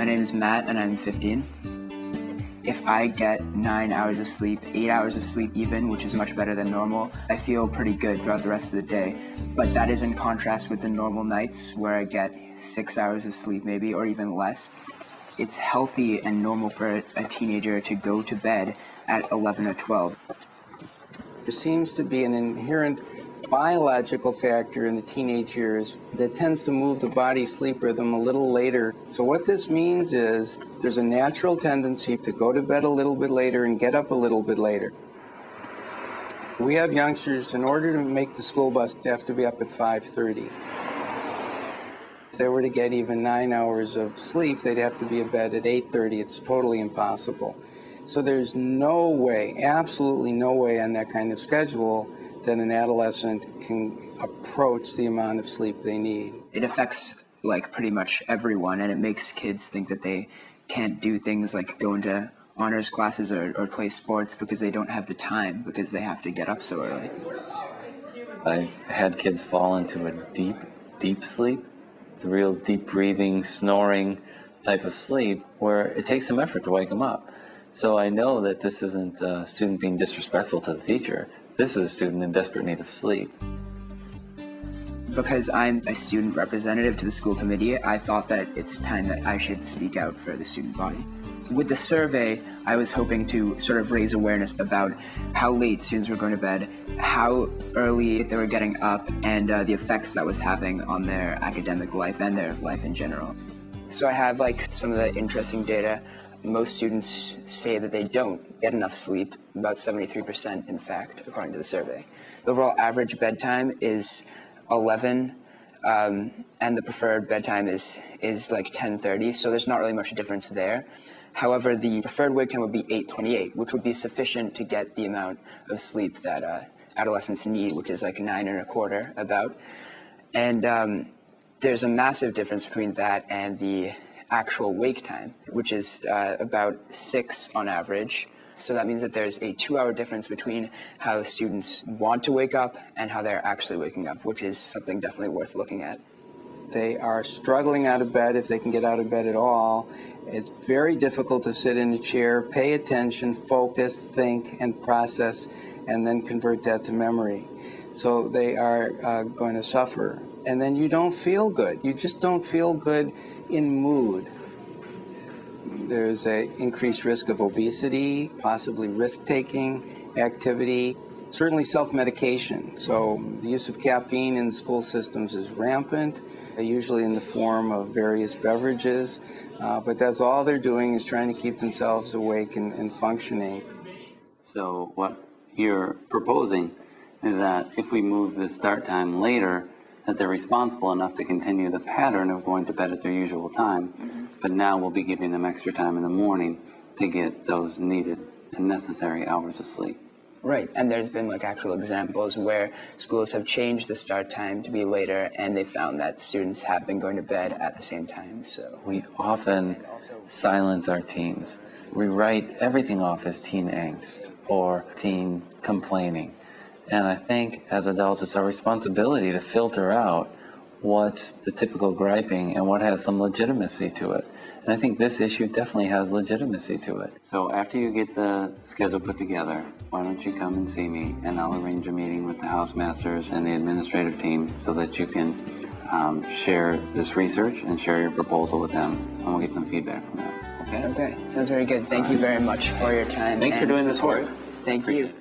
My name is Matt and I'm 15. If I get 9 hours of sleep, 8 hours of sleep even, which is much better than normal, I feel pretty good throughout the rest of the day. But that is in contrast with the normal nights where I get 6 hours of sleep maybe, or even less. It's healthy and normal for a teenager to go to bed at 11 or 12. There seems to be an inherent biological factor in the teenage years that tends to move the body sleep rhythm a little later. So what this means is there's a natural tendency to go to bed a little bit later and get up a little bit later. We have youngsters, in order to make the school bus, they have to be up at 5:30. If they were to get even 9 hours of sleep, they'd have to be in bed at 8:30. It's totally impossible. So there's no way, absolutely no way on that kind of schedule that an adolescent can approach the amount of sleep they need. It affects pretty much everyone, and it makes kids think that they can't do things like go into honors classes or play sports because they don't have the time, because they have to get up so early. I've had kids fall into a deep, deep sleep, the real deep breathing, snoring type of sleep, where it takes some effort to wake them up. So I know that this isn't a student being disrespectful to the teacher. This is a student in desperate need of sleep. Because I'm a student representative to the school committee, I thought that it's time that I should speak out for the student body. With the survey, I was hoping to sort of raise awareness about how late students were going to bed, how early they were getting up, and the effects that was having on their academic life and their life in general. So I have some of the interesting data. Most students say that they don't get enough sleep, about 73% in fact, according to the survey. The overall average bedtime is 11, and the preferred bedtime is 10:30, so there's not really much difference there. However, the preferred wake time would be 8:28, which would be sufficient to get the amount of sleep that adolescents need, which is 9.25 about. And there's a massive difference between that and the actual wake time, which is about 6 on average. So that means that there's a 2-hour difference between how students want to wake up and how they're actually waking up, which is something definitely worth looking at. They are struggling out of bed if they can get out of bed at all. It's very difficult to sit in a chair, pay attention, focus, think, and process, and then convert that to memory. So they are going to suffer. And then you don't feel good. You just don't feel good in mood. There's an increased risk of obesity, possibly risk-taking activity, certainly self-medication. So the use of caffeine in school systems is rampant, usually in the form of various beverages, but that's all they're doing is trying to keep themselves awake and functioning. So what you're proposing is that if we move the start time later, that they're responsible enough to continue the pattern of going to bed at their usual time, but now we'll be giving them extra time in the morning to get those needed and necessary hours of sleep. Right, and there's been actual examples where schools have changed the start time to be later, and they found that students have been going to bed at the same time. So we often silence our teens. We write everything off as teen angst or teen complaining. And I think as adults, it's our responsibility to filter out what's the typical griping and what has some legitimacy to it. And I think this issue definitely has legitimacy to it. So after you get the schedule put together, why don't you come and see me, and I'll arrange a meeting with the housemasters and the administrative team so that you can share this research and share your proposal with them, and we'll get some feedback from them. Okay? Okay, sounds very good. Thank you very much for your time. Thanks for doing this work. Thank you.